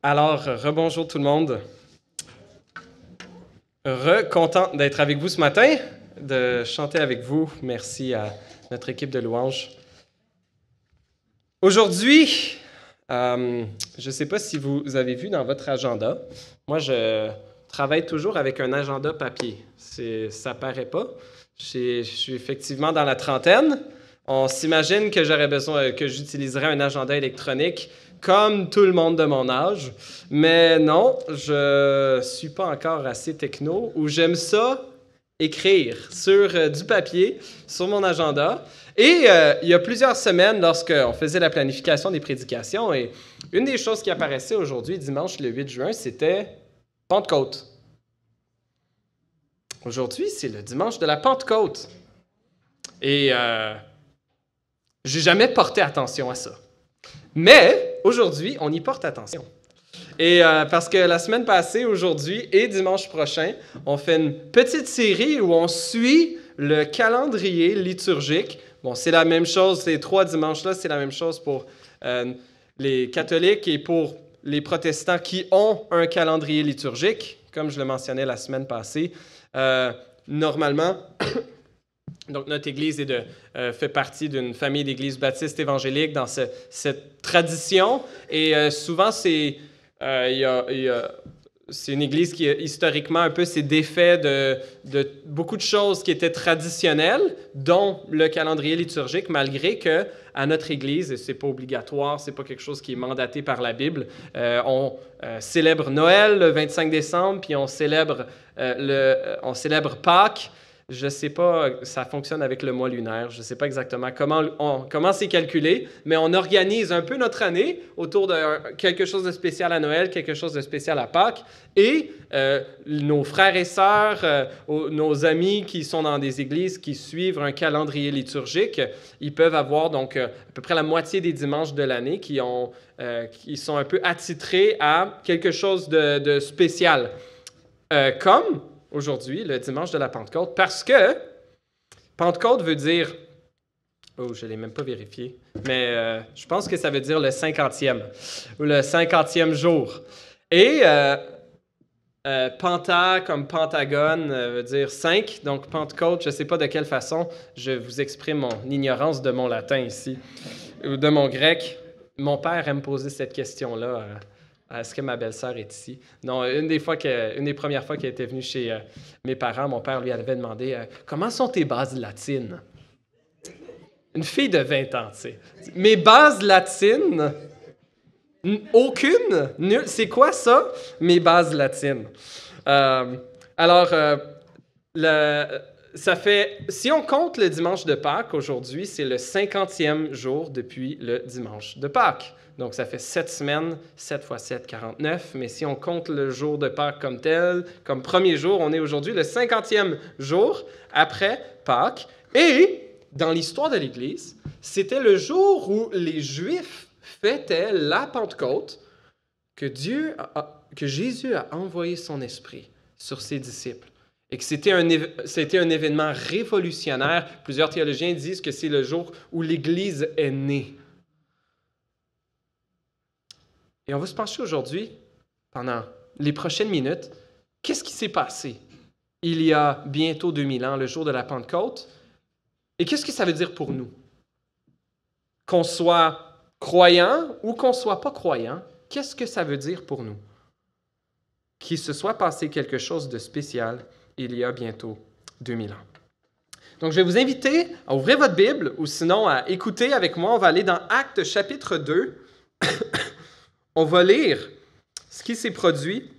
Alors, rebonjour tout le monde. Content d'être avec vous ce matin, de chanter avec vous. Merci à notre équipe de louanges. Aujourd'hui, je ne sais pas si vous avez vu dans votre agenda, moi je travaille toujours avec un agenda papier. Ça paraît pas. Je suis effectivement dans la trentaine. On s'imagine que j'aurais besoin, que j'utiliserais un agenda électronique comme tout le monde de mon âge. Mais non, je suis pas encore assez techno ou j'aime ça écrire sur du papier, sur mon agenda. Et il y a plusieurs semaines, lorsqu'on faisait la planification des prédications, et une des choses qui apparaissait aujourd'hui, dimanche le 8 juin, c'était Pentecôte. Aujourd'hui, c'est le dimanche de la Pentecôte. Et j'ai jamais porté attention à ça. Mais aujourd'hui, on y porte attention. Et parce que la semaine passée, aujourd'hui et dimanche prochain, on fait une petite série où on suit le calendrier liturgique. Bon, c'est la même chose, ces 3 dimanches-là, c'est la même chose pour les catholiques et pour les protestants qui ont un calendrier liturgique, comme je le mentionnais la semaine passée. Normalement, donc notre Église fait partie d'une famille d'églises baptistes évangéliques dans cette tradition. Et souvent, c'est une Église qui, historiquement, un peu s'est défait de beaucoup de choses qui étaient traditionnelles, dont le calendrier liturgique, malgré que à notre Église, et c'est pas obligatoire, c'est pas quelque chose qui est mandaté par la Bible, on célèbre Noël le 25 décembre, puis on célèbre Pâques. Je ne sais pas, ça fonctionne avec le mois lunaire, je ne sais pas exactement comment c'est calculé, mais on organise un peu notre année autour de quelque chose de spécial à Noël, quelque chose de spécial à Pâques, et nos frères et sœurs, nos amis qui sont dans des églises qui suivent un calendrier liturgique, ils peuvent avoir donc à peu près la moitié des dimanches de l'année qui sont un peu attitrés à quelque chose de spécial. Comme aujourd'hui, le dimanche de la Pentecôte, parce que Pentecôte veut dire, oh, je ne l'ai même pas vérifié, mais je pense que ça veut dire le 50e, ou le 50e jour. Et Penta, comme Pentagone, veut dire 5, donc Pentecôte, je ne sais pas de quelle façon je vous exprime mon ignorance de mon latin ici, ou de mon grec. Mon père aime poser cette question-là. Est-ce que ma belle-sœur est ici? Non, une des premières fois qu'elle était venue chez mes parents, mon père lui avait demandé comment sont tes bases latines? Une fille de 20 ans, tu sais. Mes bases latines? Aucune? C'est quoi ça? Mes bases latines. Ça fait, si on compte le dimanche de Pâques, aujourd'hui, c'est le 50e jour depuis le dimanche de Pâques. Donc, ça fait 7 semaines, 7 x 7, 49. Mais si on compte le jour de Pâques comme tel, comme premier jour, on est aujourd'hui le 50e jour après Pâques. Et dans l'histoire de l'Église, c'était le jour où les Juifs fêtaient la Pentecôte, que Jésus a envoyé son esprit sur ses disciples. Et que c'était un événement révolutionnaire. Plusieurs théologiens disent que c'est le jour où l'Église est née. Et on va se pencher aujourd'hui, pendant les prochaines minutes, qu'est-ce qui s'est passé il y a bientôt 2000 ans, le jour de la Pentecôte, et qu'est-ce que ça veut dire pour nous? Qu'on soit croyant ou qu'on ne soit pas croyant, qu'est-ce que ça veut dire pour nous? Qu'il se soit passé quelque chose de spécial il y a bientôt 2000 ans. Donc, je vais vous inviter à ouvrir votre Bible ou sinon à écouter avec moi. On va aller dans Actes chapitre 2. On va lire ce qui s'est produit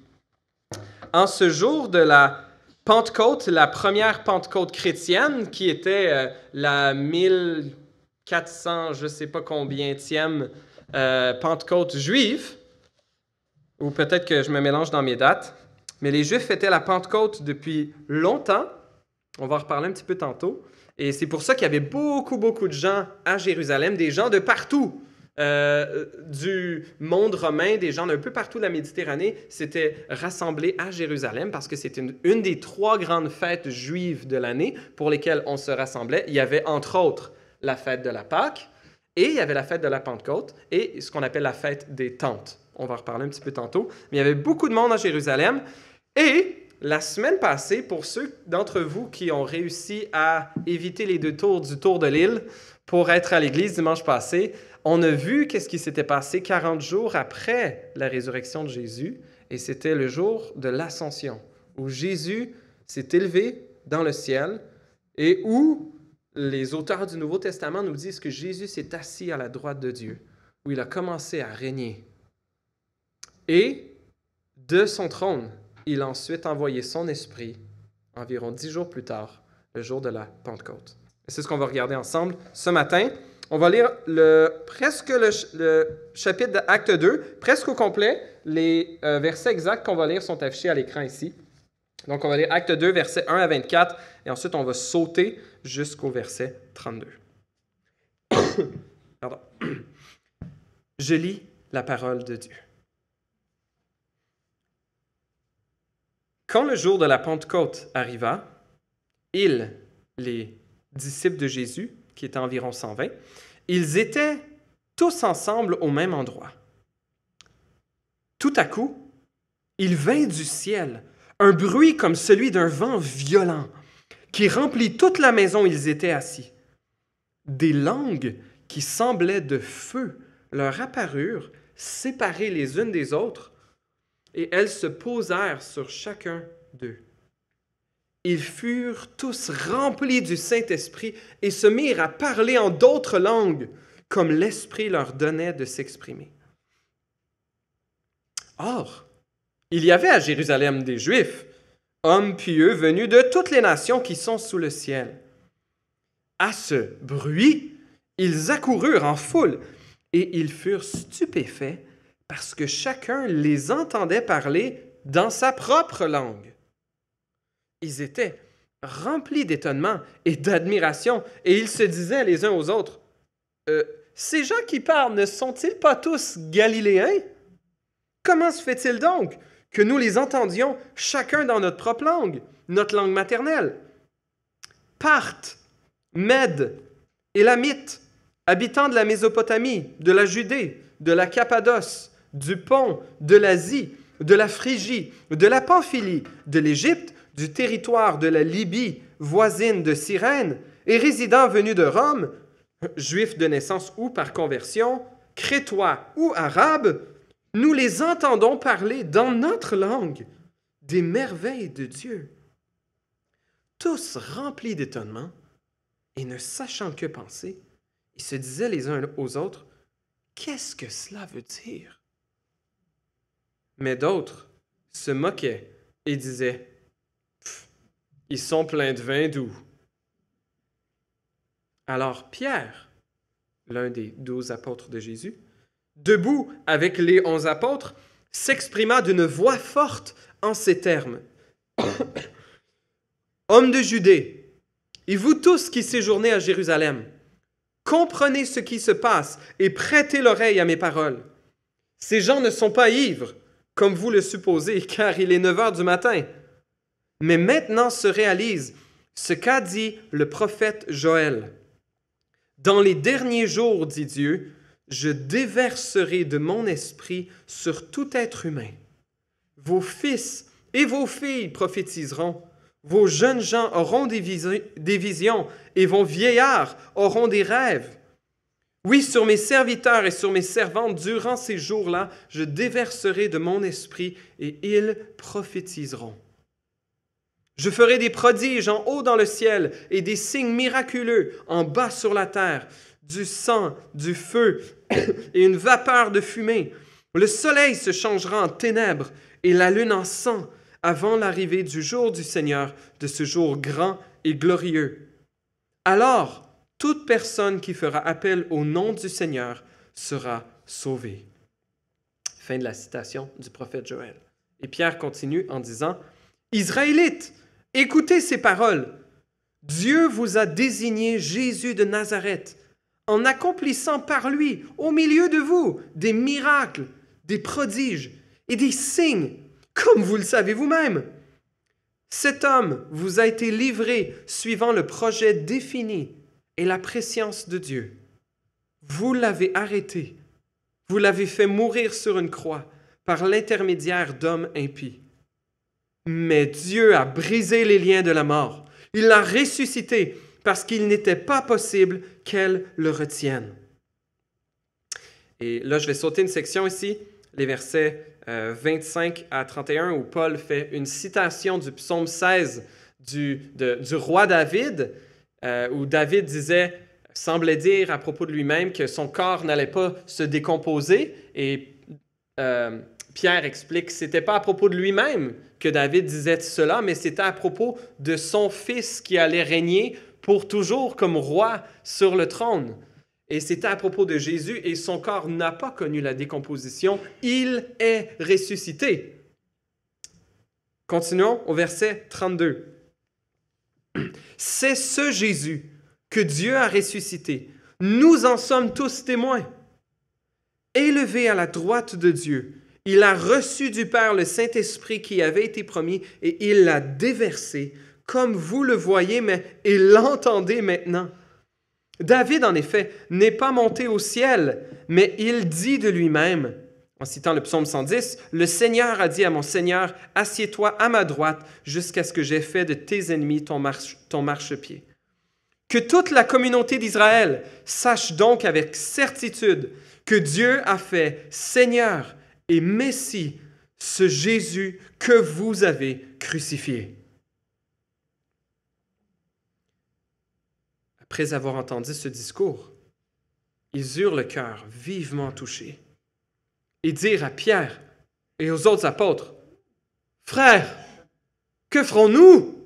en ce jour de la Pentecôte, la première Pentecôte chrétienne, qui était la 1400, je ne sais pas combienième Pentecôte juive, ou peut-être que je me mélange dans mes dates, mais les Juifs fêtaient la Pentecôte depuis longtemps. On va en reparler un petit peu tantôt. Et c'est pour ça qu'il y avait beaucoup de gens à Jérusalem, des gens de partout. Du monde romain, des gens d'un peu partout de la Méditerranée s'étaient rassemblés à Jérusalem parce que c'était une des 3 grandes fêtes juives de l'année pour lesquelles on se rassemblait. Il y avait entre autres la fête de la Pâque Et il y avait la fête de la Pentecôte et ce qu'on appelle la fête des tentes. On va en reparler un petit peu tantôt. Mais il y avait beaucoup de monde à Jérusalem. Et la semaine passée, pour ceux d'entre vous qui ont réussi à éviter les 2 tours du tour de l'île pour être à l'église dimanche passé, on a vu qu'est-ce qui s'était passé 40 jours après la résurrection de Jésus. Et c'était le jour de l'Ascension, où Jésus s'est élevé dans le ciel et où les auteurs du Nouveau Testament nous disent que Jésus s'est assis à la droite de Dieu, où il a commencé à régner. Et de son trône, il a ensuite envoyé son esprit, environ 10 jours plus tard, le jour de la Pentecôte. Et c'est ce qu'on va regarder ensemble ce matin. On va lire presque le chapitre de Acte 2, presque au complet. Les versets exacts qu'on va lire sont affichés à l'écran ici. Donc, on va lire Acte 2, versets 1 à 24, et ensuite, on va sauter jusqu'au verset 32. Pardon. Je lis la parole de Dieu. Quand le jour de la Pentecôte arriva, ils, les disciples de Jésus, qui étaient environ 120, ils étaient tous ensemble au même endroit. Tout à coup, il vint du ciel un bruit comme celui d'un vent violent qui remplit toute la maison où ils étaient assis. Des langues qui semblaient de feu leur apparurent, séparées les unes des autres, et elles se posèrent sur chacun d'eux. Ils furent tous remplis du Saint-Esprit et se mirent à parler en d'autres langues, comme l'Esprit leur donnait de s'exprimer. Or, il y avait à Jérusalem des Juifs, hommes pieux venus de toutes les nations qui sont sous le ciel. À ce bruit, ils accoururent en foule et ils furent stupéfaits parce que chacun les entendait parler dans sa propre langue. Ils étaient remplis d'étonnement et d'admiration et ils se disaient les uns aux autres, « Ces gens qui parlent ne sont-ils pas tous Galiléens? Comment se fait-il donc que nous les entendions chacun dans notre propre langue, notre langue maternelle? Parthes, Mèdes, Élamites, habitants de la Mésopotamie, de la Judée, de la Cappadoce, du Pont, de l'Asie, de la Phrygie, de la Pamphylie, de l'Égypte, du territoire de la Libye, voisine de Cyrène, et résidents venus de Rome, juifs de naissance ou par conversion, crétois ou arabes, nous les entendons parler dans notre langue des merveilles de Dieu. Tous remplis d'étonnement et ne sachant que penser, ils se disaient les uns aux autres, « Qu'est-ce que cela veut dire? » Mais d'autres se moquaient et disaient, « Ils sont pleins de vin doux. » Alors Pierre, l'un des 12 apôtres de Jésus, debout avec les 11 apôtres, s'exprima d'une voix forte en ces termes. « Hommes de Judée, et vous tous qui séjournez à Jérusalem, comprenez ce qui se passe et prêtez l'oreille à mes paroles. Ces gens ne sont pas ivres, comme vous le supposez, car il est 9 heures du matin. Mais maintenant se réalise ce qu'a dit le prophète Joël. Dans les derniers jours, dit Dieu, je déverserai de mon esprit sur tout être humain. Vos fils et vos filles prophétiseront. Vos jeunes gens auront des visions et vos vieillards auront des rêves. Oui, sur mes serviteurs et sur mes servantes, durant ces jours-là, je déverserai de mon esprit et ils prophétiseront. Je ferai des prodiges en haut dans le ciel et des signes miraculeux en bas sur la terre, du sang, du feu et une vapeur de fumée. Le soleil se changera en ténèbres et la lune en sang avant l'arrivée du jour du Seigneur, de ce jour grand et glorieux. Alors, toute personne qui fera appel au nom du Seigneur sera sauvée. Fin de la citation du prophète Joël. Et Pierre continue en disant, « Israélites, écoutez ces paroles. Dieu vous a désigné Jésus de Nazareth, en accomplissant par lui, au milieu de vous, des miracles, des prodiges et des signes, comme vous le savez vous-même. Cet homme vous a été livré suivant le projet défini et la prescience de Dieu. vous l'avez arrêté. Vous l'avez fait mourir sur une croix par l'intermédiaire d'hommes impies. Mais Dieu a brisé les liens de la mort. Il l'a ressuscité parce qu'il n'était pas possible qu'elle le retienne. Et là, je vais sauter une section ici, les versets 25 à 31, où Paul fait une citation du psaume 16 du roi David, où David semblait dire à propos de lui-même que son corps n'allait pas se décomposer. Et Pierre explique que ce n'était pas à propos de lui-même que David disait cela, mais c'était à propos de son fils qui allait régner pour toujours comme roi sur le trône. Et c'était à propos de Jésus, et son corps n'a pas connu la décomposition. Il est ressuscité. Continuons au verset 32. C'est ce Jésus que Dieu a ressuscité. Nous en sommes tous témoins. Élevé à la droite de Dieu, il a reçu du Père le Saint-Esprit qui avait été promis et il l'a déversé, comme vous le voyez et l'entendez maintenant. David, en effet, n'est pas monté au ciel, mais il dit de lui-même, en citant le psaume 110, « Le Seigneur a dit à mon Seigneur, assieds-toi à ma droite jusqu'à ce que j'aie fait de tes ennemis ton marchepied. » Que toute la communauté d'Israël sache donc avec certitude que Dieu a fait Seigneur et Messie ce Jésus que vous avez crucifié. Après avoir entendu ce discours, ils eurent le cœur vivement touché et dirent à Pierre et aux autres apôtres, « Frères, que ferons-nous? »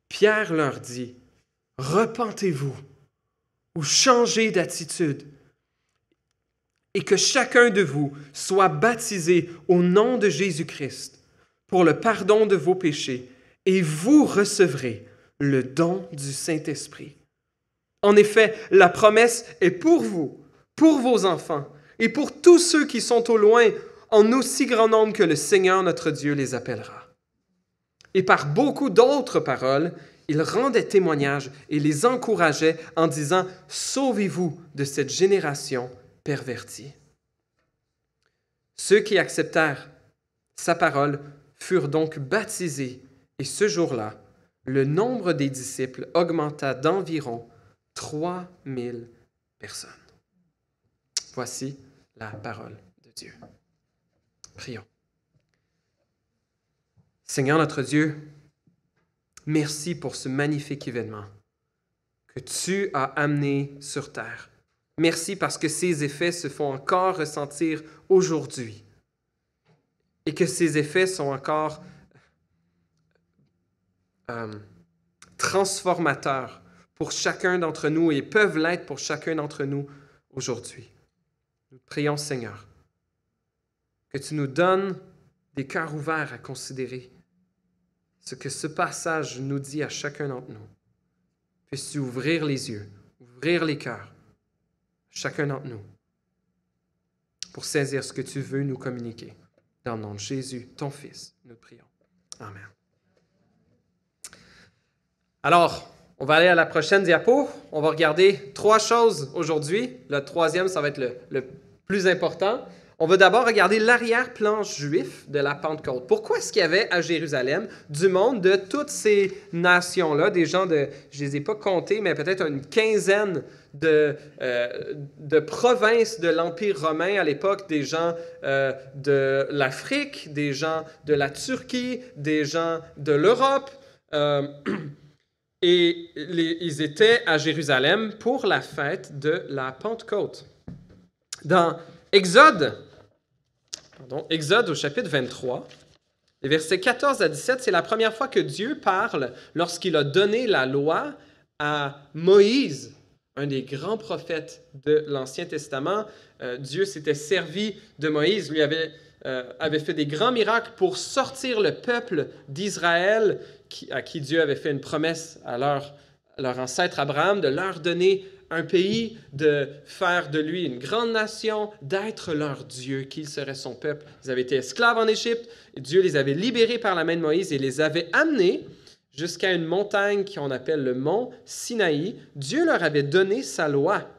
Pierre leur dit, « Repentez-vous ou changez d'attitude et que chacun de vous soit baptisé au nom de Jésus-Christ pour le pardon de vos péchés et vous recevrez le don du Saint-Esprit. En effet, la promesse est pour vous, pour vos enfants et pour tous ceux qui sont au loin, en aussi grand nombre que le Seigneur notre Dieu les appellera. » Et par beaucoup d'autres paroles, il rendait témoignage et les encourageait en disant « Sauvez-vous de cette génération pervertie. » Ceux qui acceptèrent sa parole furent donc baptisés et ce jour-là, le nombre des disciples augmenta d'environ 3000 personnes. Voici la parole de Dieu. Prions. Seigneur notre Dieu, merci pour ce magnifique événement que tu as amené sur terre. Merci parce que ces effets se font encore ressentir aujourd'hui et que ces effets sont encore transformateurs pour chacun d'entre nous et peuvent l'être pour chacun d'entre nous aujourd'hui. Nous prions, Seigneur, que tu nous donnes des cœurs ouverts à considérer ce que ce passage nous dit à chacun d'entre nous. Puisses-tu ouvrir les yeux, ouvrir les cœurs, chacun d'entre nous, pour saisir ce que tu veux nous communiquer. Dans le nom de Jésus, ton Fils, nous prions. Amen. Alors, on va aller à la prochaine diapo. On va regarder 3 choses aujourd'hui. Le troisième, ça va être le plus important. On va d'abord regarder l'arrière-plan juif de la Pentecôte. Pourquoi est-ce qu'il y avait à Jérusalem du monde de toutes ces nations-là, des gens je ne les ai pas comptés, mais peut-être une quinzaine de provinces de l'Empire romain à l'époque, des gens de l'Afrique, des gens de la Turquie, des gens de l'Europe. Et ils étaient à Jérusalem pour la fête de la Pentecôte. Dans Exode au chapitre 23, les versets 14 à 17, c'est la première fois que Dieu parle lorsqu'il a donné la loi à Moïse, un des grands prophètes de l'Ancien Testament. Dieu s'était servi de Moïse, lui avait fait des grands miracles pour sortir le peuple d'Israël, à qui Dieu avait fait une promesse à leur ancêtre Abraham, de leur donner un pays, de faire de lui une grande nation, d'être leur Dieu, qu'il serait son peuple. Ils avaient été esclaves en Égypte, et Dieu les avait libérés par la main de Moïse et les avait amenés jusqu'à une montagne qu'on appelle le mont Sinaï. Dieu leur avait donné sa loi.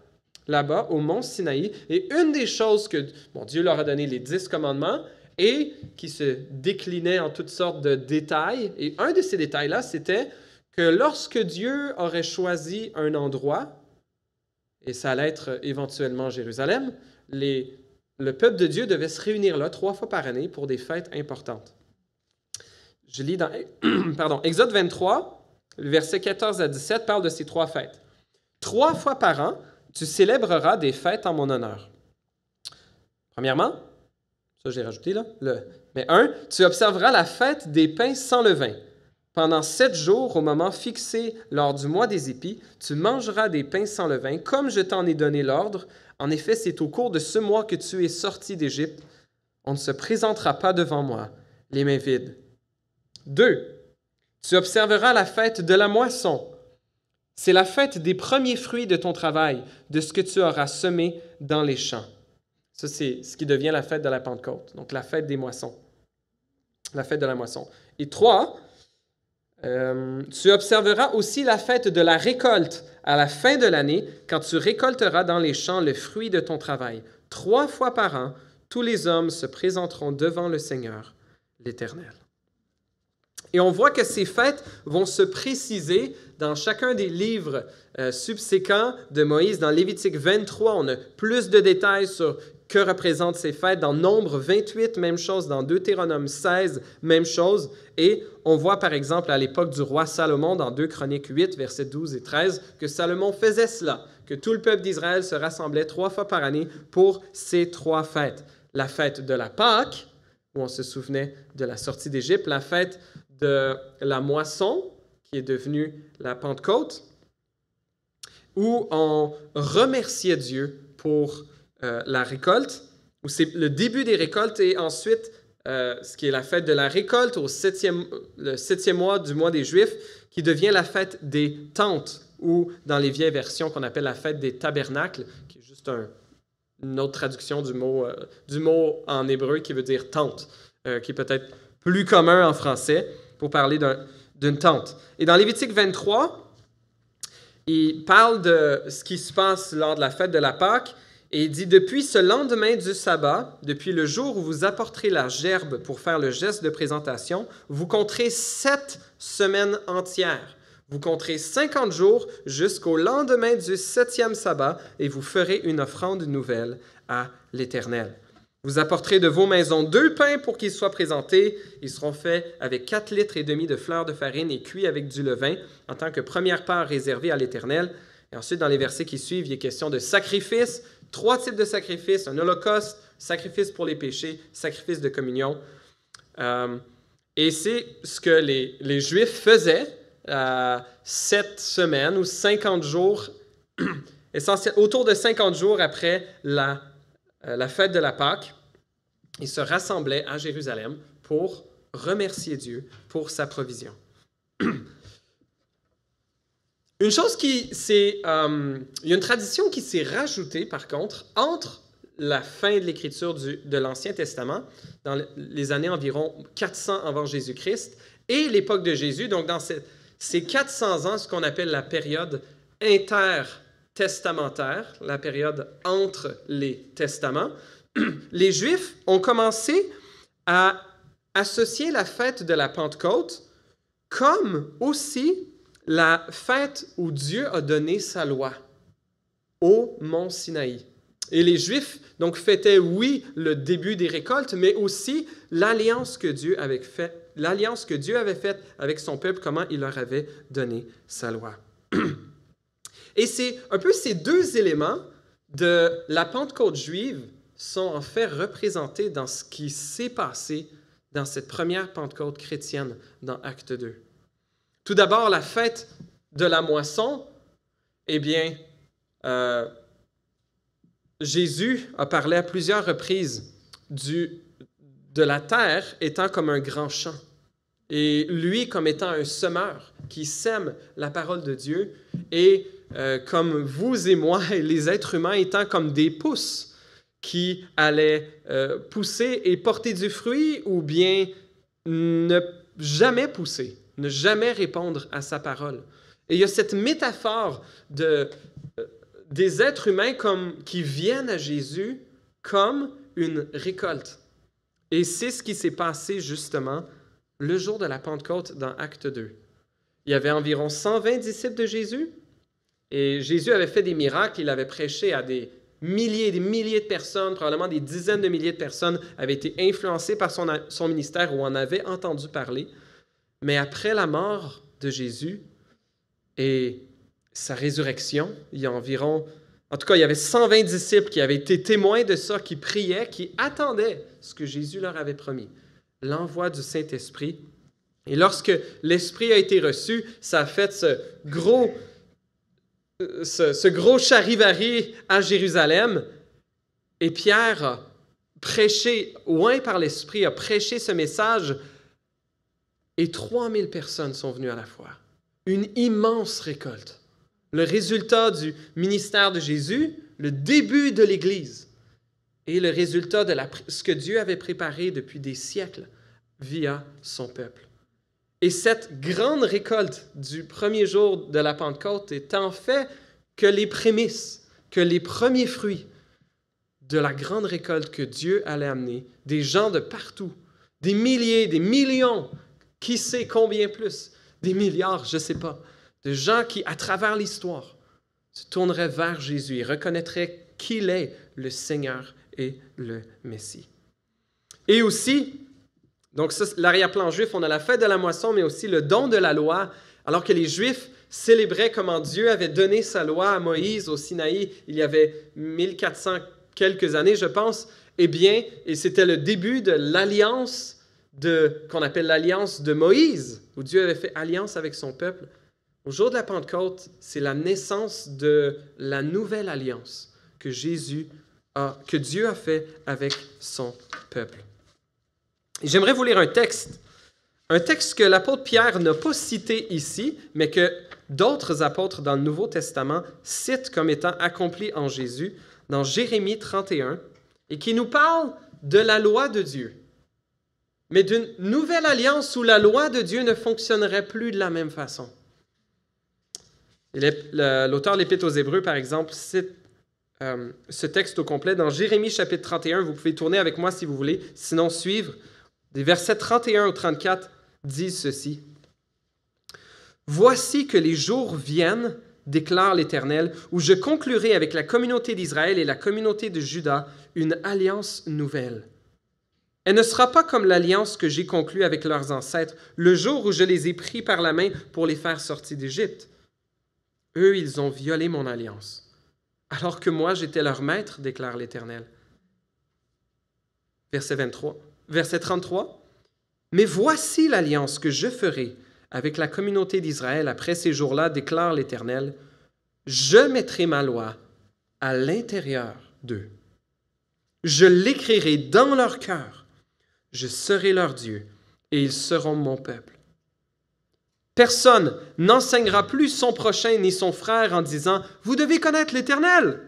là-bas au mont Sinaï. Et une des choses que Dieu leur a donné, les 10 commandements, et qui se déclinaient en toutes sortes de détails. Et un de ces détails-là, c'était que lorsque Dieu aurait choisi un endroit, et ça allait être éventuellement Jérusalem, le peuple de Dieu devait se réunir là 3 fois par année pour des fêtes importantes. Je lis dans Exode 23, versets 14 à 17, parle de ces 3 fêtes. 3 fois par an, tu célébreras des fêtes en mon honneur. Premièrement, ça j'ai rajouté là, mais 1, tu observeras la fête des pains sans levain. Pendant 7 jours, au moment fixé lors du mois des épis, tu mangeras des pains sans levain, comme je t'en ai donné l'ordre. En effet, c'est au cours de ce mois que tu es sorti d'Égypte. On ne se présentera pas devant moi, les mains vides. 2, tu observeras la fête de la moisson. C'est la fête des premiers fruits de ton travail, de ce que tu auras semé dans les champs. Ça, c'est ce qui devient la fête de la Pentecôte, donc la fête des moissons. La fête de la moisson. Et 3, tu observeras aussi la fête de la récolte à la fin de l'année, quand tu récolteras dans les champs le fruit de ton travail. 3 fois par an, tous les hommes se présenteront devant le Seigneur, l'Éternel. Et on voit que ces fêtes vont se préciser dans chacun des livres subséquents de Moïse. Dans Lévitique 23, on a plus de détails sur que représentent ces fêtes. Dans Nombre 28, même chose. Dans Deutéronome 16, même chose. Et on voit par exemple à l'époque du roi Salomon, dans 2 Chroniques 8, versets 12 et 13, que Salomon faisait cela, que tout le peuple d'Israël se rassemblait 3 fois par année pour ces 3 fêtes. La fête de la Pâque, où on se souvenait de la sortie d'Égypte, la fête de la moisson, qui est devenue la Pentecôte, où on remerciait Dieu pour la récolte, où c'est le début des récoltes, et ensuite, ce qui est la fête de la récolte, le 7e mois du mois des Juifs, qui devient la fête des tentes, ou dans les vieilles versions qu'on appelle la fête des tabernacles, qui est juste une autre traduction du mot en hébreu qui veut dire tente, qui est peut-être plus commun en français pour parler d'une tente. Et dans Lévitique 23, il parle de ce qui se passe lors de la fête de la Pâque, et il dit « Depuis ce lendemain du sabbat, depuis le jour où vous apporterez la gerbe pour faire le geste de présentation, vous compterez 7 semaines entières. Vous compterez 50 jours jusqu'au lendemain du 7e sabbat, et vous ferez une offrande nouvelle à l'Éternel. Vous apporterez de vos maisons 2 pains pour qu'ils soient présentés. Ils seront faits avec 4,5 litres de fleur de farine et cuits avec du levain, en tant que première part réservée à l'Éternel. » Et ensuite, dans les versets qui suivent, il est question de sacrifices, 3 types de sacrifices, un holocauste, sacrifice pour les péchés, sacrifice de communion. Et c'est ce que les Juifs faisaient 7 semaines ou 50 jours, autour de 50 jours après la fête de la Pâque. Ils se rassemblaient à Jérusalem pour remercier Dieu pour sa provision. Il y a une tradition qui s'est rajoutée, par contre, entre la fin de l'écriture de l'Ancien Testament, dans les années environ 400 avant Jésus-Christ, et l'époque de Jésus, donc dans ces 400 ans, ce qu'on appelle la période intertestamentaire, la période entre les testaments, les Juifs ont commencé à associer la fête de la Pentecôte comme aussi la fête où Dieu a donné sa loi au mont Sinaï. Et les Juifs donc fêtaient, oui, le début des récoltes, mais aussi l'alliance que Dieu avait faite avec son peuple, comment il leur avait donné sa loi. Et c'est un peu ces 2 éléments de la Pentecôte juive sont en fait représentés dans ce qui s'est passé dans cette première Pentecôte chrétienne dans Acte 2. Tout d'abord, la fête de la moisson, eh bien, Jésus a parlé à plusieurs reprises de la terre étant comme un grand champ, et lui comme étant un semeur qui sème la parole de Dieu, et comme vous et moi, et les êtres humains étant comme des pousses qui allaient pousser et porter du fruit, ou bien ne jamais pousser, ne jamais répondre à sa parole. Et il y a cette métaphore des êtres humains qui viennent à Jésus comme une récolte. Et c'est ce qui s'est passé justement le jour de la Pentecôte dans Acte 2. Il y avait environ 120 disciples de Jésus et Jésus avait fait des miracles. Il avait prêché à des milliers et des milliers de personnes, probablement des dizaines de milliers de personnes avaient été influencées par son ministère ou en avaient entendu parler. Mais après la mort de Jésus et sa résurrection, il y a environ, en tout cas, il y avait 120 disciples qui avaient été témoins de ça, qui priaient, qui attendaient ce que Jésus leur avait promis, l'envoi du Saint-Esprit. Et lorsque l'Esprit a été reçu, ça a fait ce gros charivari à Jérusalem. Et Pierre a prêché, oint par l'Esprit, a prêché ce message. Et 3000 personnes sont venues à la fois. Une immense récolte. Le résultat du ministère de Jésus, le début de l'Église et le résultat de ce que Dieu avait préparé depuis des siècles via son peuple. Et cette grande récolte du premier jour de la Pentecôte est en fait que les prémices, que les premiers fruits de la grande récolte que Dieu allait amener, des gens de partout, des milliers, des millions, qui sait combien plus, des milliards, je ne sais pas, de gens qui, à travers l'histoire, se tourneraient vers Jésus et reconnaîtraient qu'il est le Seigneur et le Messie. Et aussi, donc ça, l'arrière-plan juif, on a la fête de la moisson, mais aussi le don de la loi, alors que les Juifs célébraient comment Dieu avait donné sa loi à Moïse au Sinaï il y avait 1400 quelques années, je pense. Eh bien, et c'était le début de l'alliance qu'on appelle l'alliance de Moïse, où Dieu avait fait alliance avec son peuple. Au jour de la Pentecôte, c'est la naissance de la nouvelle alliance que Dieu a fait avec son peuple. Et j'aimerais vous lire un texte que l'apôtre Pierre n'a pas cité ici, mais que d'autres apôtres dans le Nouveau Testament citent comme étant accompli en Jésus, dans Jérémie 31, et qui nous parle de la loi de Dieu, mais d'une nouvelle alliance où la loi de Dieu ne fonctionnerait plus de la même façon. L'auteur de l'Épître aux Hébreux, par exemple, cite ce texte au complet dans Jérémie chapitre 31. Vous pouvez tourner avec moi si vous voulez, sinon suivre. Des versets 31 au 34 disent ceci. « Voici que les jours viennent, déclare l'Éternel, où je conclurai avec la communauté d'Israël et la communauté de Juda une alliance nouvelle. Elle ne sera pas comme l'alliance que j'ai conclue avec leurs ancêtres, le jour où je les ai pris par la main pour les faire sortir d'Égypte. Eux, ils ont violé mon alliance, alors que moi, j'étais leur maître, déclare l'Éternel. » Verset 33. « Mais voici l'alliance que je ferai avec la communauté d'Israël après ces jours-là, déclare l'Éternel. Je mettrai ma loi à l'intérieur d'eux. Je l'écrirai dans leur cœur. Je serai leur Dieu et ils seront mon peuple. Personne n'enseignera plus son prochain ni son frère en disant « Vous devez connaître l'Éternel !»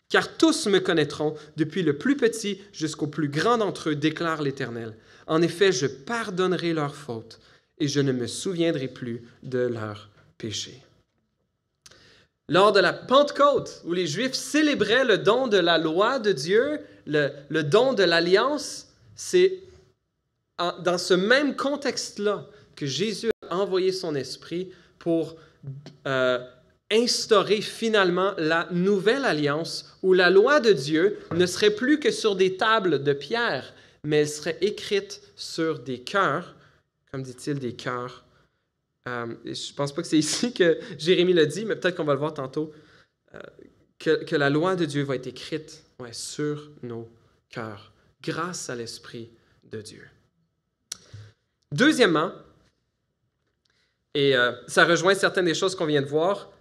Car tous me connaîtront, depuis le plus petit jusqu'au plus grand d'entre eux, déclare l'Éternel. En effet, je pardonnerai leurs fautes et je ne me souviendrai plus de leurs péchés. Lors de la Pentecôte, où les Juifs célébraient le don de la loi de Dieu, le don de l'alliance, c'est dans ce même contexte-là que Jésus a envoyé son Esprit pour instaurer finalement la nouvelle alliance où la loi de Dieu ne serait plus que sur des tables de pierre, mais elle serait écrite sur des cœurs, comme dit-il, des cœurs. Je ne pense pas que c'est ici que Jérémie l'a dit, mais peut-être qu'on va le voir tantôt, que la loi de Dieu va être écrite sur nos cœurs, grâce à l'Esprit de Dieu. Deuxièmement, et ça rejoint certaines des choses qu'on vient de voir,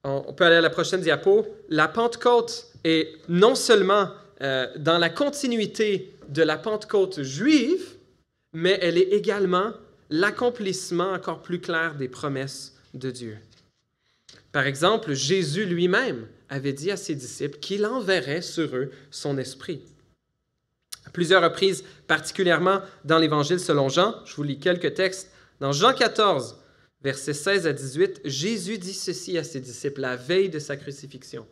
on peut aller à la prochaine diapo, la Pentecôte est non seulement dans la continuité de la Pentecôte juive, mais elle est également l'accomplissement encore plus clair des promesses de Dieu. Par exemple, Jésus lui-même avait dit à ses disciples qu'il enverrait sur eux son esprit. À plusieurs reprises, particulièrement dans l'Évangile selon Jean, je vous lis quelques textes. Dans Jean 14, versets 16 à 18, Jésus dit ceci à ses disciples la veille de sa crucifixion.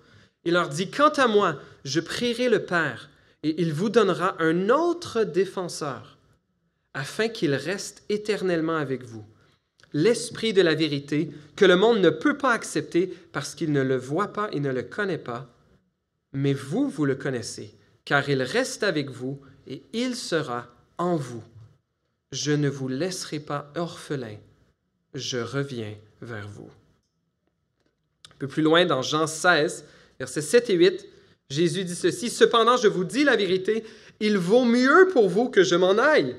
Il leur dit, « Quant à moi, je prierai le Père, et il vous donnera un autre défenseur, afin qu'il reste éternellement avec vous. L'Esprit de la vérité, que le monde ne peut pas accepter parce qu'il ne le voit pas et ne le connaît pas, mais vous, vous le connaissez, car il reste avec vous et il sera en vous. Je ne vous laisserai pas orphelins, je reviens vers vous. » Un peu plus loin, dans Jean 16, versets 7 et 8, Jésus dit ceci, « Cependant, je vous dis la vérité, il vaut mieux pour vous que je m'en aille.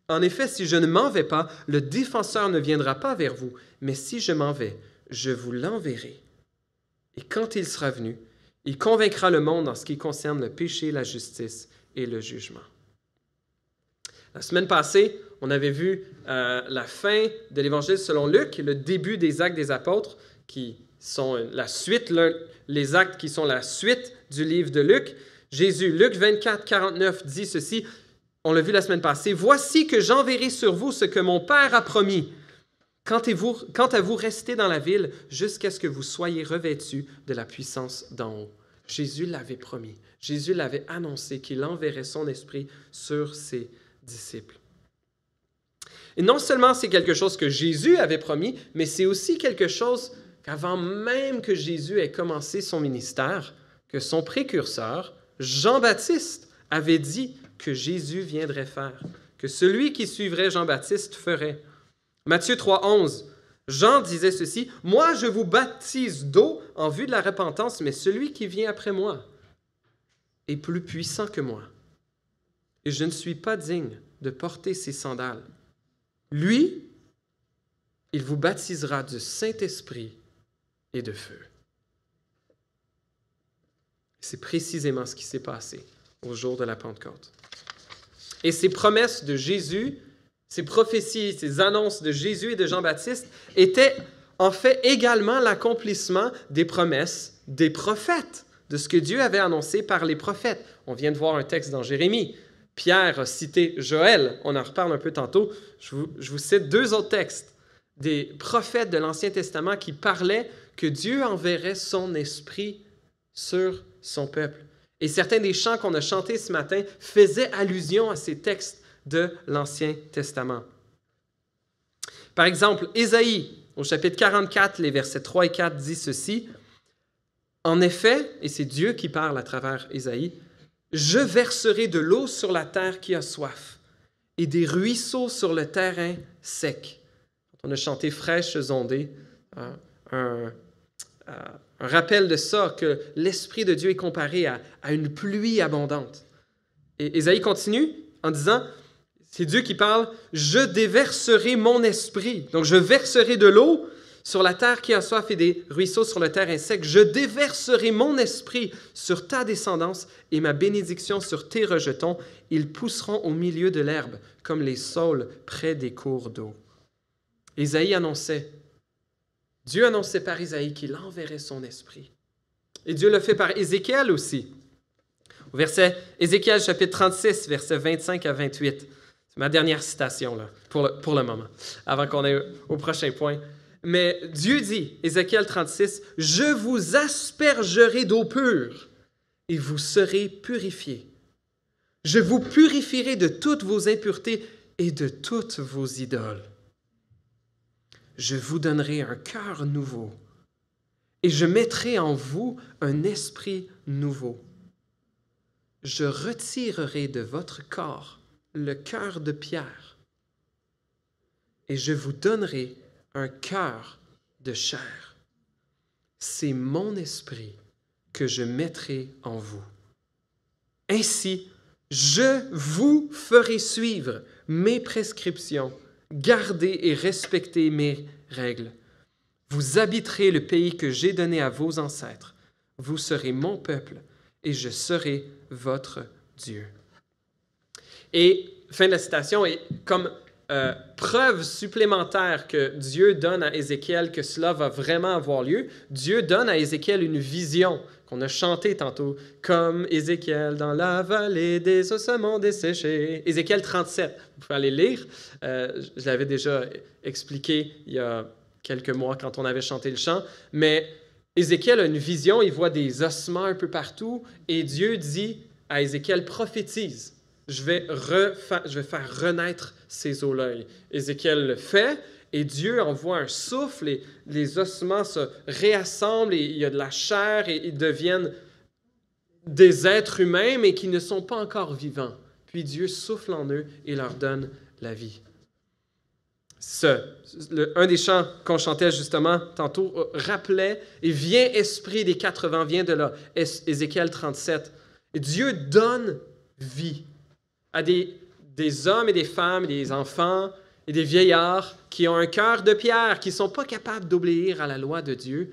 En effet, si je ne m'en vais pas, le défenseur ne viendra pas vers vous, mais si je m'en vais, je vous l'enverrai. Et quand il sera venu, il convaincra le monde en ce qui concerne le péché, la justice et le jugement. » La semaine passée, on avait vu la fin de l'Évangile selon Luc, le début des Actes des Apôtres, qui sont la suite, les actes qui sont la suite du livre de Luc. Jésus, Luc 24, 49, dit ceci, on l'a vu la semaine passée, « Voici que j'enverrai sur vous ce que mon Père a promis. Quant à vous, restez dans la ville jusqu'à ce que vous soyez revêtus de la puissance d'en haut. » Jésus l'avait promis. Jésus l'avait annoncé qu'il enverrait son esprit sur ses disciples. Et non seulement c'est quelque chose que Jésus avait promis, mais c'est aussi quelque chose qu'avant même que Jésus ait commencé son ministère, que son précurseur, Jean-Baptiste, avait dit que Jésus viendrait faire, que celui qui suivrait Jean-Baptiste ferait. Matthieu 3, 11, Jean disait ceci, « Moi, je vous baptise d'eau en vue de la repentance, mais celui qui vient après moi est plus puissant que moi. Et je ne suis pas digne de porter ses sandales. Lui, il vous baptisera du Saint-Esprit et de feu. » C'est précisément ce qui s'est passé au jour de la Pentecôte. Et ces promesses de Jésus, ces prophéties, ces annonces de Jésus et de Jean-Baptiste étaient en fait également l'accomplissement des promesses des prophètes, de ce que Dieu avait annoncé par les prophètes. On vient de voir un texte dans Jérémie. Pierre a cité Joël, on en reparle un peu tantôt. Je vous cite deux autres textes des prophètes de l'Ancien Testament qui parlaient que Dieu enverrait son esprit sur son peuple. Et certains des chants qu'on a chantés ce matin faisaient allusion à ces textes de l'Ancien Testament. Par exemple, Ésaïe, au chapitre 44, les versets 3 et 4, dit ceci. « En effet, et c'est Dieu qui parle à travers Ésaïe, « Je verserai de l'eau sur la terre qui a soif et des ruisseaux sur le terrain sec. » On a chanté « Fraîches ondées », un rappel de ça, que l'Esprit de Dieu est comparé à une pluie abondante. Et Ésaïe continue en disant, c'est Dieu qui parle, « Je déverserai mon esprit. » Donc, je verserai de l'eau sur la terre qui a soif et des ruisseaux sur le terrain sec. « Je déverserai mon esprit sur ta descendance et ma bénédiction sur tes rejetons. Ils pousseront au milieu de l'herbe comme les saules près des cours d'eau. » Ésaïe annonçait, Dieu annonçait par Ésaïe qu'il enverrait son esprit. Et Dieu le fait par Ézéchiel aussi. Au verset Ézéchiel chapitre 36, versets 25 à 28. C'est ma dernière citation là, pour le moment, avant qu'on aille au prochain point. Mais Dieu dit, Ézéchiel 36, « Je vous aspergerai d'eau pure et vous serez purifiés. Je vous purifierai de toutes vos impuretés et de toutes vos idoles. Je vous donnerai un cœur nouveau et je mettrai en vous un esprit nouveau. Je retirerai de votre corps le cœur de pierre et je vous donnerai un cœur de chair. C'est mon esprit que je mettrai en vous. Ainsi, je vous ferai suivre mes prescriptions, garder et respecter mes règles. Vous habiterez le pays que j'ai donné à vos ancêtres. Vous serez mon peuple et je serai votre Dieu. » Et, fin de la citation, et comme preuve supplémentaire que Dieu donne à Ézéchiel que cela va vraiment avoir lieu, Dieu donne à Ézéchiel une vision qu'on a chanté tantôt, comme Ézéchiel dans la vallée des ossements desséchés. Ézéchiel 37, vous pouvez aller lire. Je l'avais déjà expliqué il y a quelques mois quand on avait chanté le chant, mais Ézéchiel a une vision, il voit des ossements un peu partout, et Dieu dit à Ézéchiel, prophétise, je vais faire renaître ces os-là. Ézéchiel le fait, et Dieu envoie un souffle, et les ossements se réassemblent, et il y a de la chair, et ils deviennent des êtres humains, mais qui ne sont pas encore vivants. Puis Dieu souffle en eux et leur donne la vie. Un des chants qu'on chantait justement tantôt rappelait, et viens esprit des 4 vents, viens de là, Ézéchiel 37. Et Dieu donne vie à des hommes et des femmes, et des enfants et des vieillards qui ont un cœur de pierre, qui ne sont pas capables d'obéir à la loi de Dieu.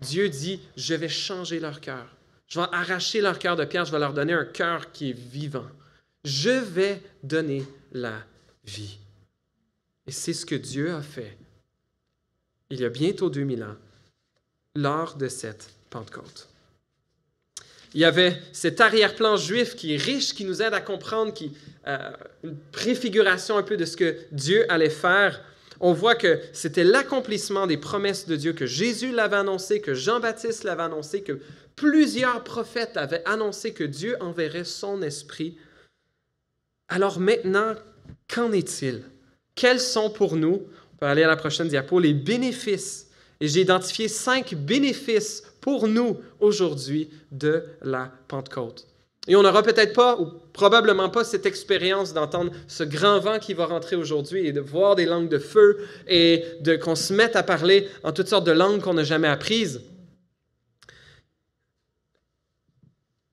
Dieu dit, je vais changer leur cœur. Je vais arracher leur cœur de pierre, je vais leur donner un cœur qui est vivant. Je vais donner la vie. Et c'est ce que Dieu a fait il y a bientôt 2000 ans, lors de cette Pentecôte. Il y avait cet arrière-plan juif qui est riche, qui nous aide à comprendre, une préfiguration un peu de ce que Dieu allait faire. On voit que c'était l'accomplissement des promesses de Dieu, que Jésus l'avait annoncé, que Jean-Baptiste l'avait annoncé, que plusieurs prophètes avaient annoncé que Dieu enverrait son esprit. Alors maintenant, qu'en est-il? Quels sont pour nous, on peut aller à la prochaine diapo, les bénéfices? Et j'ai identifié 5 bénéfices pour nous aujourd'hui de la Pentecôte. Et on n'aura peut-être pas, ou probablement pas, cette expérience d'entendre ce grand vent qui va rentrer aujourd'hui et de voir des langues de feu et qu'on se mette à parler en toutes sortes de langues qu'on n'a jamais apprises.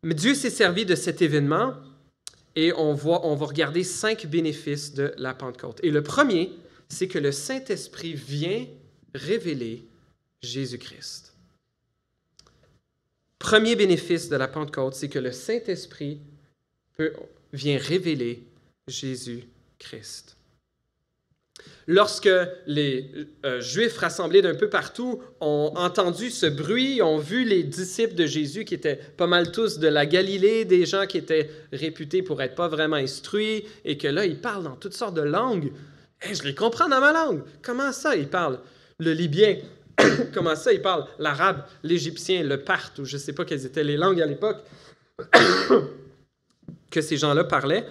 Mais Dieu s'est servi de cet événement. Et on va regarder 5 bénéfices de la Pentecôte. Et le premier, c'est que le Saint-Esprit vient révéler Jésus-Christ. Premier bénéfice de la Pentecôte, c'est que le Saint-Esprit vient révéler Jésus-Christ. Lorsque les Juifs rassemblés d'un peu partout ont entendu ce bruit, ont vu les disciples de Jésus qui étaient pas mal tous de la Galilée, des gens qui étaient réputés pour être pas vraiment instruits, et que là, ils parlent dans toutes sortes de langues. Je les comprends dans ma langue. Comment ça, ils parlent le libyen? Comment ça, ils parlent l'arabe, l'égyptien, le parthe, ou je ne sais pas quelles étaient les langues à l'époque que ces gens-là parlaient.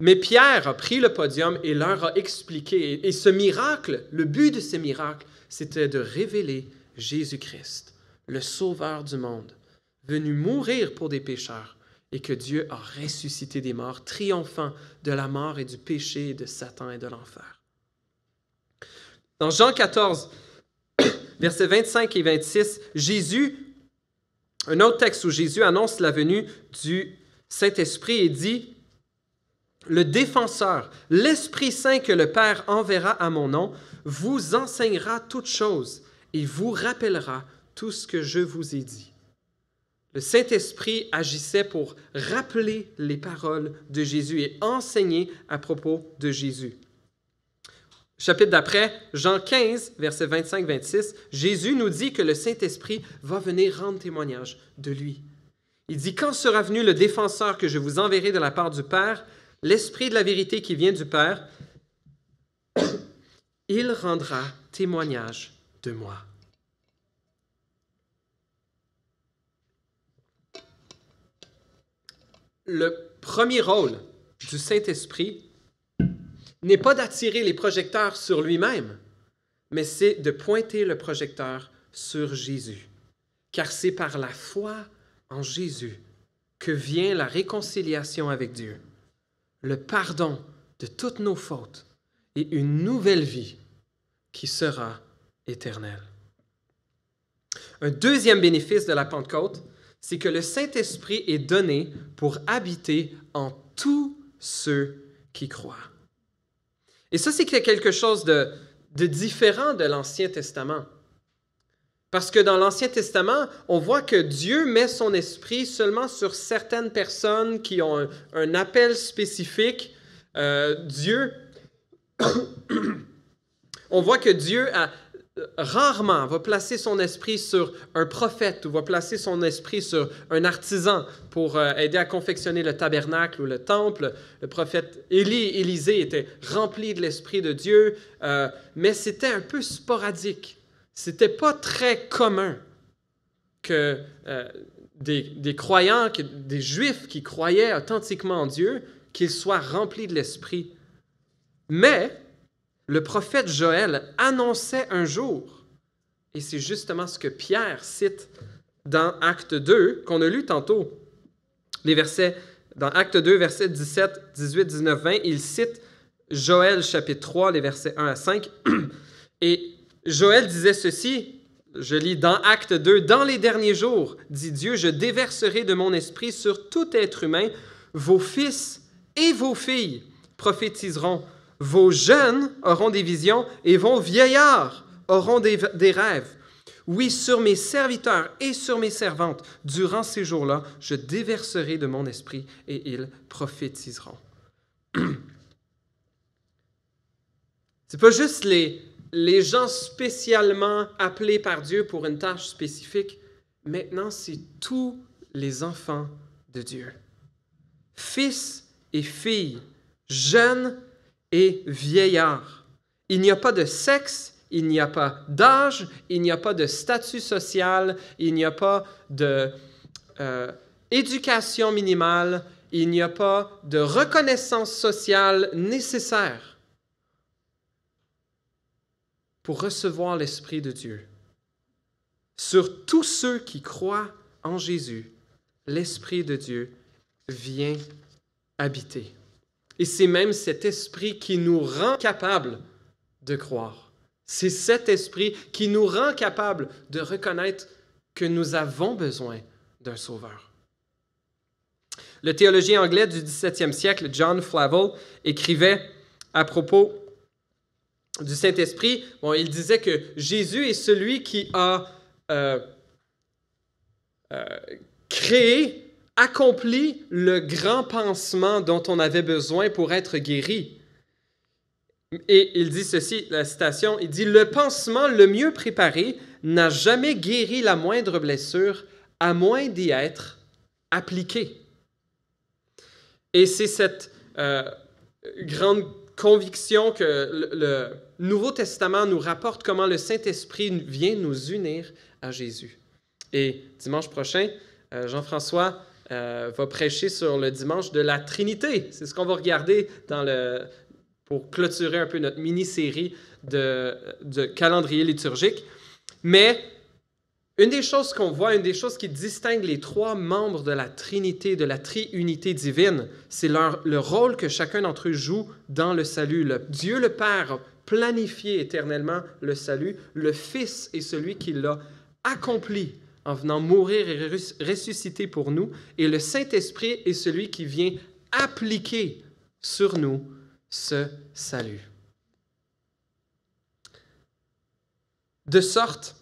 Mais Pierre a pris le podium et leur a expliqué. Et ce miracle, le but de ce miracle, c'était de révéler Jésus-Christ, le Sauveur du monde, venu mourir pour des pécheurs, et que Dieu a ressuscité des morts, triomphant de la mort et du péché, et de Satan et de l'enfer. Dans Jean 14, versets 25 et 26, un autre texte où Jésus annonce la venue du Saint-Esprit et dit: le défenseur, l'Esprit Saint que le Père enverra à mon nom, vous enseignera toutes choses et vous rappellera tout ce que je vous ai dit. Le Saint-Esprit agissait pour rappeler les paroles de Jésus et enseigner à propos de Jésus. Chapitre d'après, Jean 15, versets 25-26, Jésus nous dit que le Saint-Esprit va venir rendre témoignage de lui. Il dit: quand sera venu le défenseur que je vous enverrai de la part du Père, l'Esprit de la vérité qui vient du Père, il rendra témoignage de moi. Le premier rôle du Saint-Esprit n'est pas d'attirer les projecteurs sur lui-même, mais c'est de pointer le projecteur sur Jésus. Car c'est par la foi en Jésus que vient la réconciliation avec Dieu, le pardon de toutes nos fautes et une nouvelle vie qui sera éternelle. Un deuxième bénéfice de la Pentecôte, c'est que le Saint-Esprit est donné pour habiter en tous ceux qui croient. Et ça, c'est quelque chose de différent de l'Ancien Testament. Parce que dans l'Ancien Testament, on voit que Dieu met son esprit seulement sur certaines personnes qui ont un appel spécifique. On voit que Dieu rarement va placer son esprit sur un prophète ou va placer son esprit sur un artisan pour aider à confectionner le tabernacle ou le temple. Le prophète Élisée était rempli de l'Esprit de Dieu, mais c'était un peu sporadique. C'était pas très commun que des croyants, des Juifs qui croyaient authentiquement en Dieu, qu'ils soient remplis de l'Esprit. Mais le prophète Joël annonçait un jour, et c'est justement ce que Pierre cite dans Acte 2, qu'on a lu tantôt, les versets, dans Acte 2, versets 17, 18, 19, 20, il cite Joël chapitre 3, les versets 1 à 5, et Joël disait ceci, je lis dans Acte 2, « Dans les derniers jours, dit Dieu, je déverserai de mon esprit sur tout être humain, vos fils et vos filles prophétiseront, vos jeunes auront des visions et vos vieillards auront des rêves. Oui, sur mes serviteurs et sur mes servantes, durant ces jours-là, je déverserai de mon esprit et ils prophétiseront. » C'est pas juste les gens spécialement appelés par Dieu pour une tâche spécifique. Maintenant, c'est tous les enfants de Dieu. Fils et filles, jeunes et vieillards. Il n'y a pas de sexe, il n'y a pas d'âge, il n'y a pas de statut social, il n'y a pas d'éducation minimale, il n'y a pas de reconnaissance sociale nécessaire pour recevoir l'Esprit de Dieu. Sur tous ceux qui croient en Jésus, l'Esprit de Dieu vient habiter. Et c'est même cet esprit qui nous rend capables de croire. C'est cet esprit qui nous rend capables de reconnaître que nous avons besoin d'un sauveur. Le théologien anglais du 17e siècle, John Flavel, écrivait à propos du Saint-Esprit, il disait que Jésus est celui qui a créé, accompli le grand pansement dont on avait besoin pour être guéri. Et il dit ceci, la citation, il dit « Le pansement le mieux préparé n'a jamais guéri la moindre blessure, à moins d'y être appliqué. » Et c'est cette grande conviction que le Nouveau Testament nous rapporte comment le Saint-Esprit vient nous unir à Jésus. Et dimanche prochain, Jean-François va prêcher sur le dimanche de la Trinité. C'est ce qu'on va regarder pour clôturer un peu notre mini-série de calendrier liturgique. Mais une des choses qu'on voit, une des choses qui distingue les trois membres de la Trinité, de la triunité divine, c'est le rôle que chacun d'entre eux joue dans le salut. Dieu le Père a planifié éternellement le salut. Le Fils est celui qui l'a accompli en venant mourir et ressusciter pour nous. Et le Saint-Esprit est celui qui vient appliquer sur nous ce salut. De sorte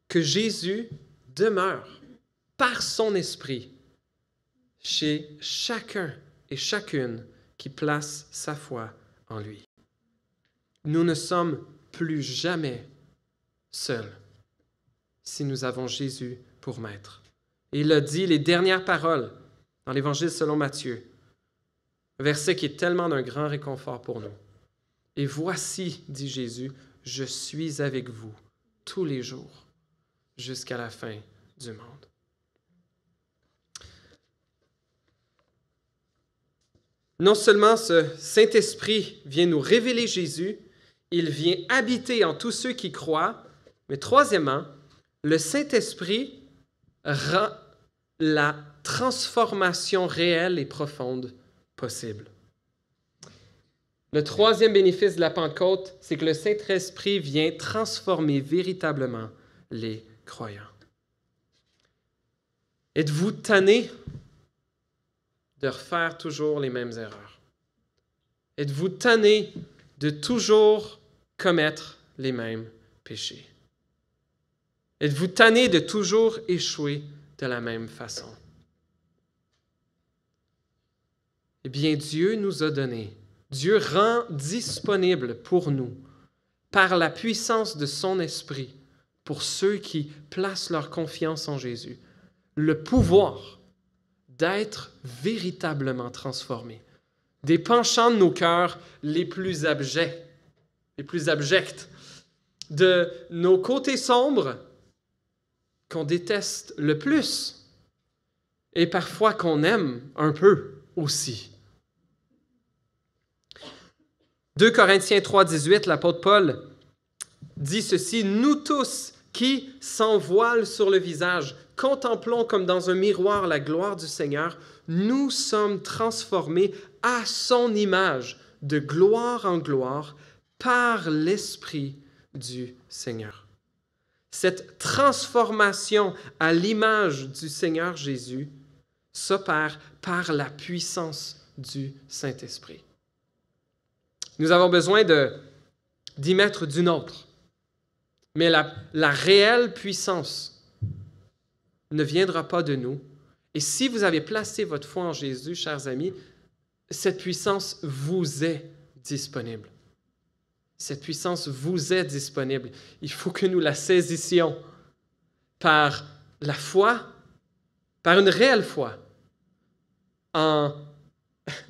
que Jésus demeure par son Esprit chez chacun et chacune qui place sa foi en lui. Nous ne sommes plus jamais seuls si nous avons Jésus pour maître. Et il a dit les dernières paroles dans l'Évangile selon Matthieu, un verset qui est tellement d'un grand réconfort pour nous. Et voici, dit Jésus, je suis avec vous tous les jours jusqu'à la fin du monde. Non seulement ce Saint-Esprit vient nous révéler Jésus, il vient habiter en tous ceux qui croient, mais troisièmement, le Saint-Esprit rend la transformation réelle et profonde possible. Le troisième bénéfice de la Pentecôte, c'est que le Saint-Esprit vient transformer véritablement les croyants. Êtes-vous tanné de refaire toujours les mêmes erreurs? Êtes-vous tanné de toujours commettre les mêmes péchés? Êtes-vous tanné de toujours échouer de la même façon? Eh bien, Dieu nous a donné, Dieu rend disponible pour nous par la puissance de son esprit pour ceux qui placent leur confiance en Jésus, le pouvoir d'être véritablement transformés. Des penchants de nos cœurs les plus abjects, de nos côtés sombres qu'on déteste le plus et parfois qu'on aime un peu aussi. 2 Corinthiens 3, 18, l'apôtre Paul dit ceci: « Nous tous qui, sans voile sur le visage, contemplons comme dans un miroir la gloire du Seigneur, nous sommes transformés à son image, de gloire en gloire, par l'Esprit du Seigneur. » Cette transformation à l'image du Seigneur Jésus s'opère par la puissance du Saint-Esprit. Nous avons besoin d'y mettre du nôtre. Mais la réelle puissance ne viendra pas de nous. Et si vous avez placé votre foi en Jésus, chers amis, cette puissance vous est disponible. Cette puissance vous est disponible. Il faut que nous la saisissions par la foi, par une réelle foi, en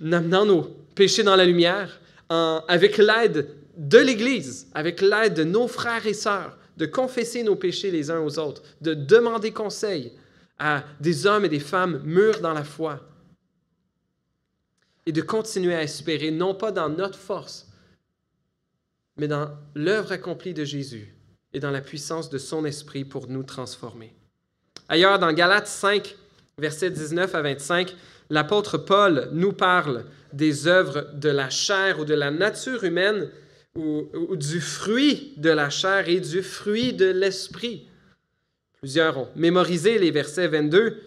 amenant nos péchés dans la lumière, avec l'aide de l'Église, avec l'aide de nos frères et sœurs, de confesser nos péchés les uns aux autres, de demander conseil à des hommes et des femmes mûrs dans la foi et de continuer à espérer, non pas dans notre force, mais dans l'œuvre accomplie de Jésus et dans la puissance de son esprit pour nous transformer. Ailleurs, dans Galates 5, versets 19 à 25, l'apôtre Paul nous parle des œuvres de la chair ou de la nature humaine ou du fruit de la chair et du fruit de l'esprit. Plusieurs ont mémorisé les versets 22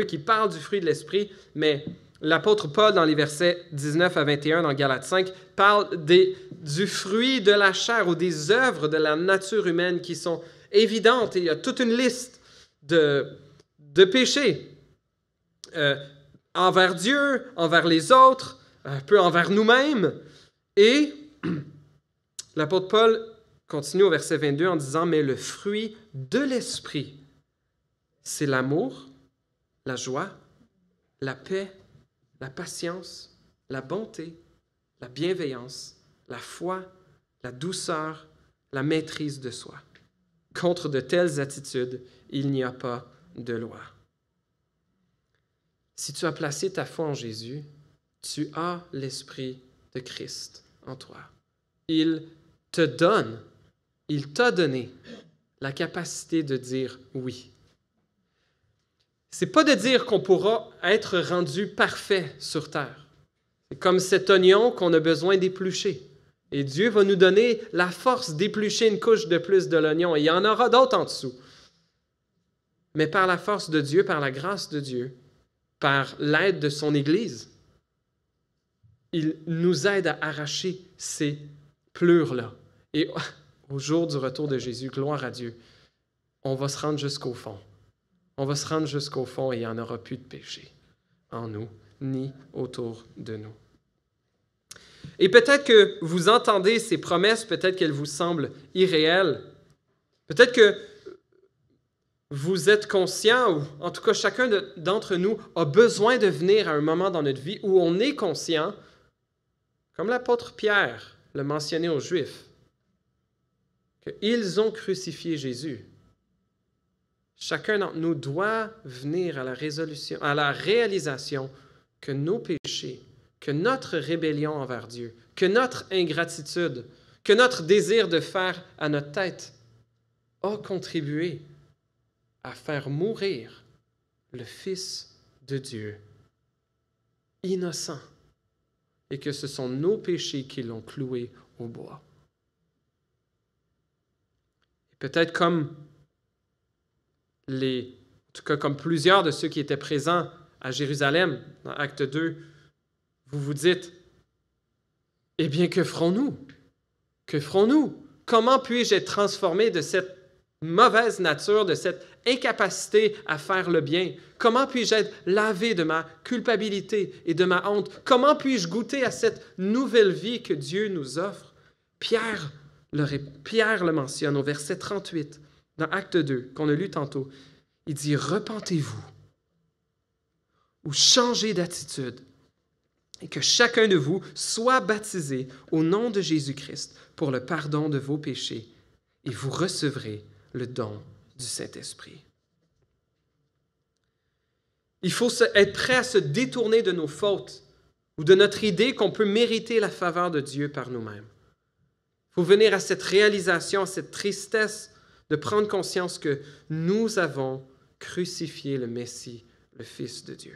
qui parlent du fruit de l'esprit, mais l'apôtre Paul, dans les versets 19 à 21 dans Galates 5, parle du fruit de la chair ou des œuvres de la nature humaine qui sont évidentes. Et il y a toute une liste de péchés envers Dieu, envers les autres, un peu envers nous-mêmes. Et l'apôtre Paul continue au verset 22 en disant « Mais le fruit de l'esprit, c'est l'amour, la joie, la paix, la patience, la bonté, la bienveillance, la foi, la douceur, la maîtrise de soi. Contre de telles attitudes, il n'y a pas de loi. » Si tu as placé ta foi en Jésus, tu as l'Esprit de Christ en toi. Il t'a donné la capacité de dire oui. Ce n'est pas de dire qu'on pourra être rendu parfait sur terre. C'est comme cet oignon qu'on a besoin d'éplucher. Et Dieu va nous donner la force d'éplucher une couche de plus de l'oignon. Et il y en aura d'autres en dessous. Mais par la force de Dieu, par la grâce de Dieu, par l'aide de son Église, il nous aide à arracher ces plures-là. Et au jour du retour de Jésus, gloire à Dieu, on va se rendre jusqu'au fond. On va se rendre jusqu'au fond et il n'y en aura plus de péché en nous, ni autour de nous. Et peut-être que vous entendez ces promesses, peut-être qu'elles vous semblent irréelles. Peut-être que vous êtes conscient, ou en tout cas chacun d'entre nous a besoin de venir à un moment dans notre vie où on est conscient, comme l'apôtre Pierre l'a mentionné aux Juifs, qu'ils ont crucifié Jésus. Chacun d'entre nous doit venir à la réalisation que nos péchés, que notre rébellion envers Dieu, que notre ingratitude, que notre désir de faire à notre tête a contribué à faire mourir le Fils de Dieu, innocent, et que ce sont nos péchés qui l'ont cloué au bois. Et peut-être comme comme plusieurs de ceux qui étaient présents à Jérusalem, dans Acte 2, vous vous dites, eh bien, que ferons-nous? Que ferons-nous? Comment puis-je être transformé de cette mauvaise nature, de cette incapacité à faire le bien? Comment puis-je être lavé de ma culpabilité et de ma honte? Comment puis-je goûter à cette nouvelle vie que Dieu nous offre? Pierre le mentionne au verset 38, dans Acte 2, qu'on a lu tantôt. Il dit « Repentez-vous » ou « Changez d'attitude » et que chacun de vous soit baptisé au nom de Jésus-Christ pour le pardon de vos péchés et vous recevrez le don du Saint-Esprit. Il faut être prêt à se détourner de nos fautes ou de notre idée qu'on peut mériter la faveur de Dieu par nous-mêmes. Il faut venir à cette réalisation, à cette tristesse de prendre conscience que nous avons crucifié le Messie, le Fils de Dieu.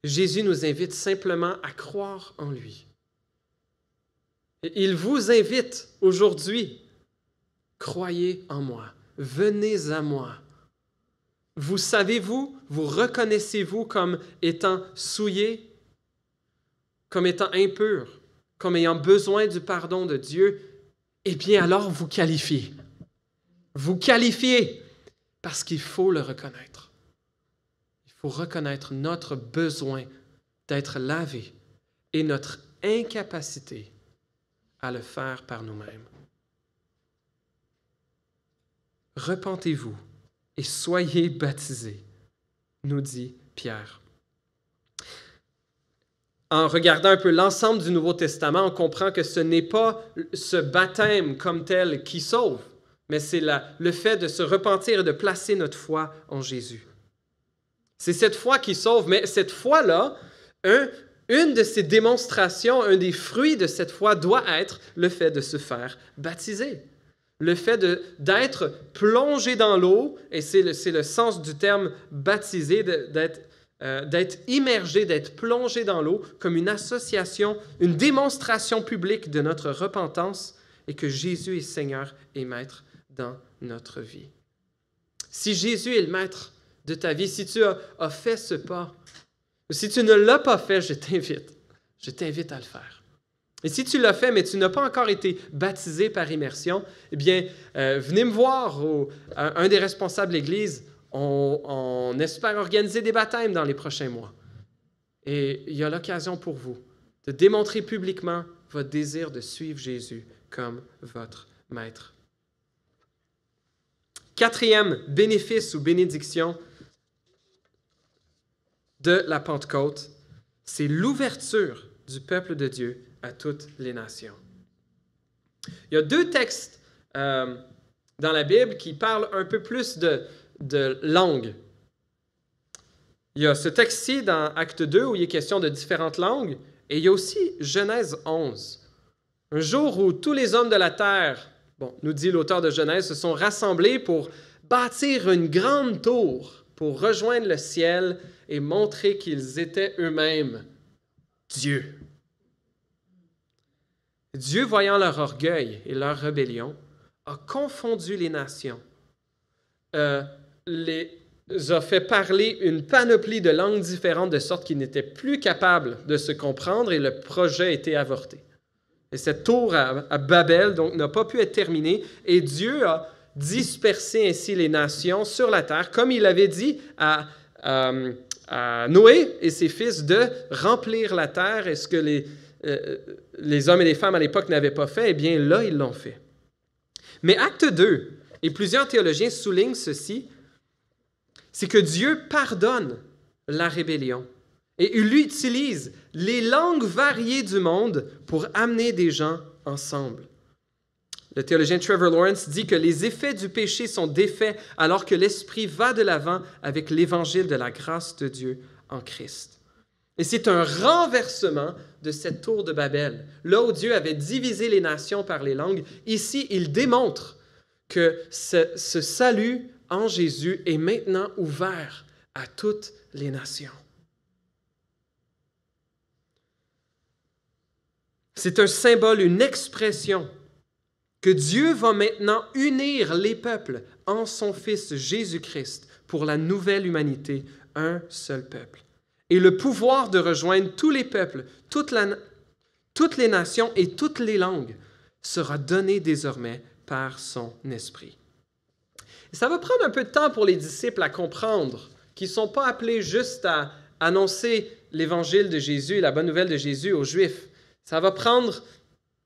Jésus nous invite simplement à croire en lui. Et il vous invite aujourd'hui, croyez en moi, venez à moi. Vous savez-vous, vous reconnaissez-vous comme étant souillé, comme étant impur, comme ayant besoin du pardon de Dieu? Eh bien, alors vous qualifiez. Vous qualifiez parce qu'il faut le reconnaître. Il faut reconnaître notre besoin d'être lavé et notre incapacité à le faire par nous-mêmes. Repentez-vous et soyez baptisés, nous dit Pierre. En regardant un peu l'ensemble du Nouveau Testament, on comprend que ce n'est pas ce baptême comme tel qui sauve, mais c'est le fait de se repentir et de placer notre foi en Jésus. C'est cette foi qui sauve, mais cette foi-là, une de ces démonstrations, un des fruits de cette foi doit être le fait de se faire baptiser. Le fait d'être plongé dans l'eau, et c'est le sens du terme baptisé, d'être immergé, d'être plongé dans l'eau comme une association, une démonstration publique de notre repentance et que Jésus est Seigneur et Maître dans notre vie. Si Jésus est le Maître de ta vie, si tu as fait ce pas, ou si tu ne l'as pas fait, je t'invite à le faire. Et si tu l'as fait, mais tu n'as pas encore été baptisé par immersion, eh bien, venez me voir, un des responsables de l'Église. On espère organiser des baptêmes dans les prochains mois. Et il y a l'occasion pour vous de démontrer publiquement votre désir de suivre Jésus comme votre Maître. Quatrième bénéfice ou bénédiction de la Pentecôte, c'est l'ouverture du peuple de Dieu à toutes les nations. Il y a deux textes dans la Bible qui parlent un peu plus de langues. Il y a ce texte-ci dans Acte 2 où il est question de différentes langues, et il y a aussi Genèse 11. Un jour où tous les hommes de la terre, nous dit l'auteur de Genèse, se sont rassemblés pour bâtir une grande tour pour rejoindre le ciel et montrer qu'ils étaient eux-mêmes Dieu. Dieu, voyant leur orgueil et leur rébellion, a confondu les nations, les a fait parler une panoplie de langues différentes de sorte qu'ils n'étaient plus capables de se comprendre et le projet a été avorté. Et cette tour à Babel donc n'a pas pu être terminée et Dieu a dispersé ainsi les nations sur la terre, comme il avait dit à Noé et ses fils de remplir la terre, et ce que les hommes et les femmes à l'époque n'avaient pas fait, eh bien là, ils l'ont fait. Mais Acte 2, et plusieurs théologiens soulignent ceci, c'est que Dieu pardonne la rébellion et il utilise les langues variées du monde pour amener des gens ensemble. Le théologien Trevor Lawrence dit que les effets du péché sont défaits alors que l'Esprit va de l'avant avec l'évangile de la grâce de Dieu en Christ. Et c'est un renversement de cette tour de Babel. Là où Dieu avait divisé les nations par les langues, ici, il démontre que ce salut en Jésus est maintenant ouvert à toutes les nations. C'est un symbole, une expression que Dieu va maintenant unir les peuples en son Fils Jésus-Christ pour la nouvelle humanité, un seul peuple. Et le pouvoir de rejoindre tous les peuples, toutes les nations et toutes les langues sera donné désormais par son Esprit. Et ça va prendre un peu de temps pour les disciples à comprendre qu'ils ne sont pas appelés juste à annoncer l'évangile de Jésus et la bonne nouvelle de Jésus aux Juifs. Ça va prendre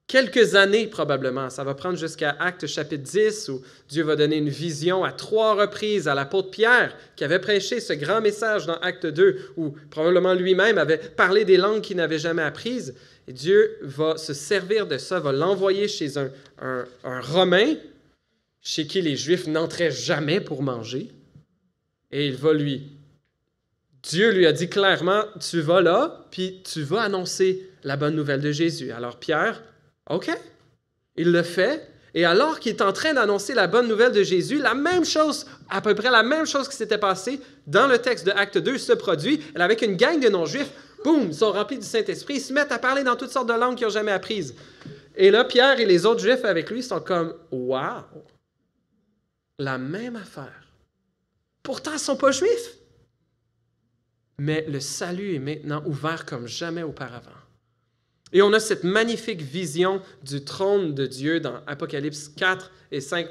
quelques années probablement. Ça va prendre jusqu'à Actes chapitre 10 où Dieu va donner une vision à 3 reprises à l'apôtre Pierre qui avait prêché ce grand message dans Acte 2 où probablement lui-même avait parlé des langues qu'il n'avait jamais apprises. Et Dieu va se servir de ça, va l'envoyer chez un Romain chez qui les Juifs n'entraient jamais pour manger. Et Dieu lui a dit clairement, tu vas là, puis tu vas annoncer la bonne nouvelle de Jésus. Alors Pierre, OK, il le fait. Et alors qu'il est en train d'annoncer la bonne nouvelle de Jésus, la même chose, à peu près la même chose qui s'était passée dans le texte de Acte 2 se produit. Avec une gang de non-juifs, boum, ils sont remplis du Saint-Esprit, ils se mettent à parler dans toutes sortes de langues qu'ils n'ont jamais apprises. Et là, Pierre et les autres juifs avec lui sont comme, wow, la même affaire. Pourtant, ils ne sont pas juifs. Mais le salut est maintenant ouvert comme jamais auparavant. Et on a cette magnifique vision du trône de Dieu dans Apocalypse 4 et 5.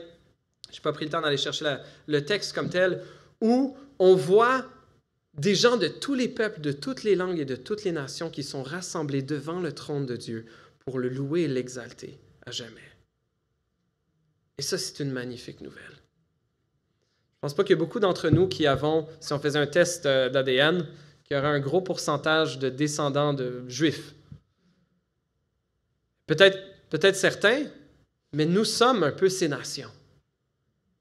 Je n'ai pas pris le temps d'aller chercher le texte comme tel, où on voit des gens de tous les peuples, de toutes les langues et de toutes les nations qui sont rassemblés devant le trône de Dieu pour le louer et l'exalter à jamais. Et ça, c'est une magnifique nouvelle. Je ne pense pas qu'il y a beaucoup d'entre nous qui avons, si on faisait un test d'ADN, qui aurait un gros pourcentage de descendants de juifs. Peut-être certains, mais nous sommes un peu ces nations.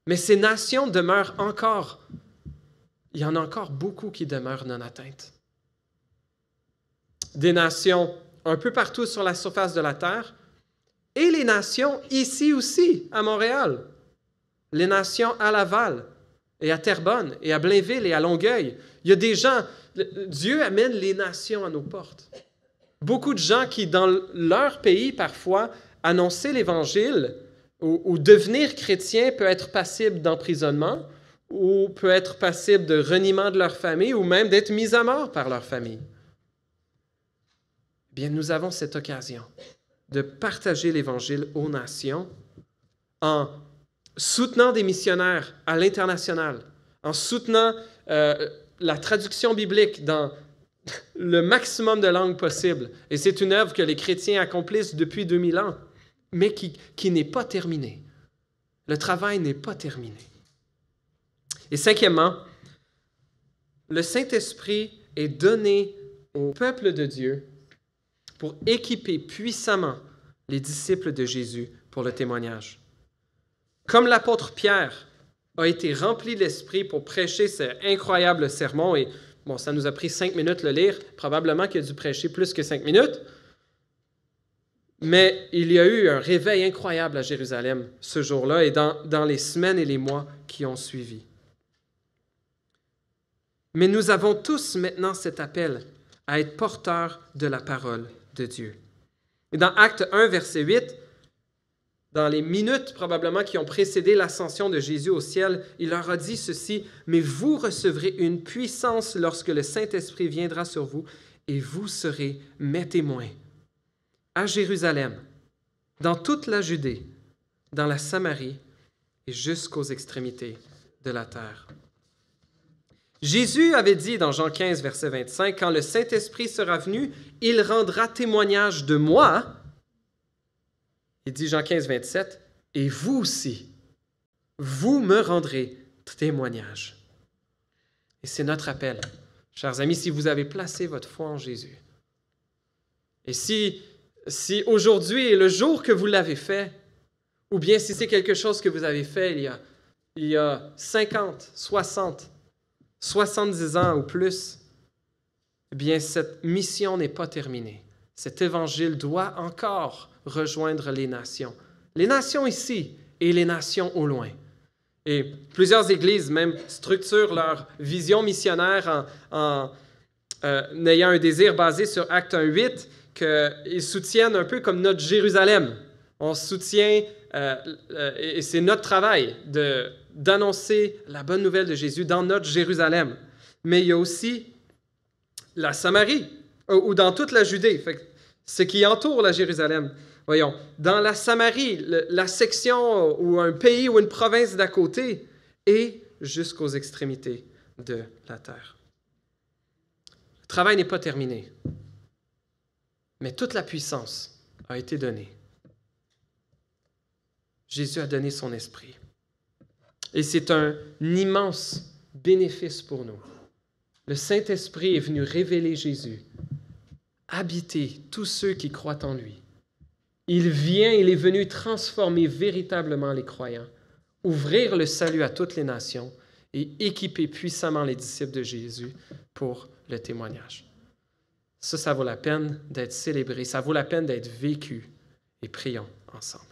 Mais ces nations demeurent encore, il y en a encore beaucoup qui demeurent non atteintes. Des nations un peu partout sur la surface de la terre et les nations ici aussi, à Montréal. Les nations à Laval et à Terrebonne et à Blainville et à Longueuil. Il y a des gens, Dieu amène les nations à nos portes. Beaucoup de gens qui, dans leur pays, parfois, annoncer l'Évangile ou devenir chrétien peut être passible d'emprisonnement ou peut être passible de reniement de leur famille ou même d'être mis à mort par leur famille. Bien, nous avons cette occasion de partager l'Évangile aux nations en soutenant des missionnaires à l'international, en soutenant la traduction biblique dans le maximum de langues possibles. Et c'est une œuvre que les chrétiens accomplissent depuis 2000 ans, mais qui n'est pas terminée. Le travail n'est pas terminé. Et cinquièmement, le Saint-Esprit est donné au peuple de Dieu pour équiper puissamment les disciples de Jésus pour le témoignage. Comme l'apôtre Pierre a été rempli de l'Esprit pour prêcher ce incroyable sermon, et bon, ça nous a pris 5 minutes de le lire, probablement qu'il a dû prêcher plus que 5 minutes, mais il y a eu un réveil incroyable à Jérusalem ce jour-là et dans les semaines et les mois qui ont suivi. Mais nous avons tous maintenant cet appel à être porteurs de la parole de Dieu. Et dans Acte 1, verset 8, dans les minutes probablement qui ont précédé l'ascension de Jésus au ciel, il leur a dit ceci, « Mais vous recevrez une puissance lorsque le Saint-Esprit viendra sur vous, et vous serez mes témoins à Jérusalem, dans toute la Judée, dans la Samarie et jusqu'aux extrémités de la terre. » Jésus avait dit dans Jean 15, verset 25, « Quand le Saint-Esprit sera venu, il rendra témoignage de moi. » Il dit Jean 15, 27, « Et vous aussi, vous me rendrez témoignage. » Et c'est notre appel. Chers amis, si vous avez placé votre foi en Jésus, et si aujourd'hui est le jour que vous l'avez fait, ou bien si c'est quelque chose que vous avez fait il y a 50, 60, 70 ans ou plus, eh bien, cette mission n'est pas terminée. Cet évangile doit encore rejoindre les nations ici et les nations au loin. Et plusieurs églises même structurent leur vision missionnaire en ayant un désir basé sur Acte 1.8 qu'ils soutiennent un peu comme notre Jérusalem. On soutient, et c'est notre travail d'annoncer la bonne nouvelle de Jésus dans notre Jérusalem. Mais il y a aussi la Samarie, ou dans toute la Judée, ce qui entoure la Jérusalem. Voyons, dans la Samarie, la section ou un pays ou une province d'à côté, et jusqu'aux extrémités de la terre. Le travail n'est pas terminé. Mais toute la puissance a été donnée. Jésus a donné son esprit. Et c'est un immense bénéfice pour nous. Le Saint-Esprit est venu révéler Jésus, habiter tous ceux qui croient en lui. Il est venu transformer véritablement les croyants, ouvrir le salut à toutes les nations et équiper puissamment les disciples de Jésus pour le témoignage. Ça vaut la peine d'être célébré, ça vaut la peine d'être vécu, et prions ensemble.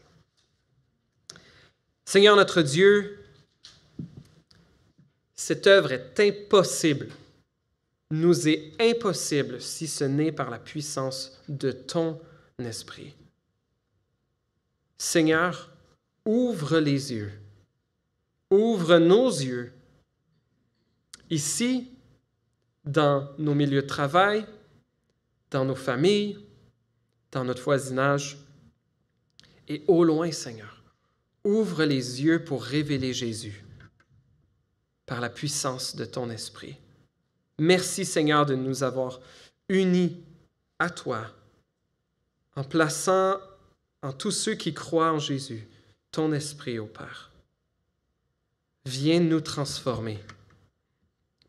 Seigneur notre Dieu, cette œuvre est impossible, nous est impossible si ce n'est par la puissance de ton esprit. Seigneur, ouvre les yeux, ouvre nos yeux, ici, dans nos milieux de travail, dans nos familles, dans notre voisinage, et au loin, Seigneur, ouvre les yeux pour révéler Jésus par la puissance de ton esprit. Merci, Seigneur, de nous avoir unis à toi en plaçant en tous ceux qui croient en Jésus ton esprit, ô Père. Viens nous transformer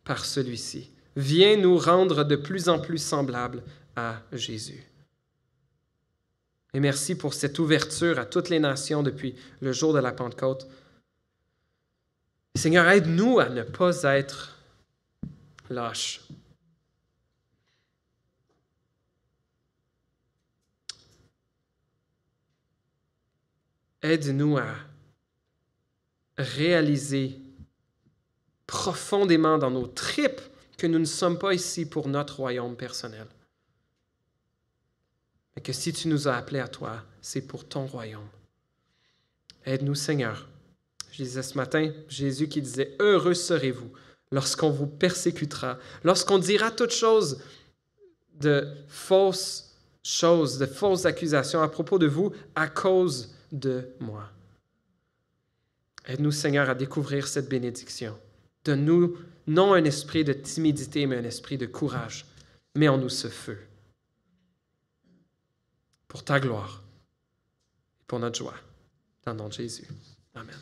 par celui-ci. Viens nous rendre de plus en plus semblables à Jésus. Et merci pour cette ouverture à toutes les nations depuis le jour de la Pentecôte. Seigneur, aide-nous à ne pas être lâches. Aide-nous à réaliser profondément dans nos tripes que nous ne sommes pas ici pour notre royaume personnel, mais que si tu nous as appelés à toi, c'est pour ton royaume. Aide-nous, Seigneur. Je disais ce matin, Jésus qui disait « Heureux serez-vous lorsqu'on vous persécutera, lorsqu'on dira toutes choses de fausses accusations à propos de vous à cause de moi. » Aide-nous, Seigneur, à découvrir cette bénédiction. Donne-nous non un esprit de timidité, mais un esprit de courage. Mets en nous ce feu pour ta gloire et pour notre joie. Dans le nom de Jésus. Amen.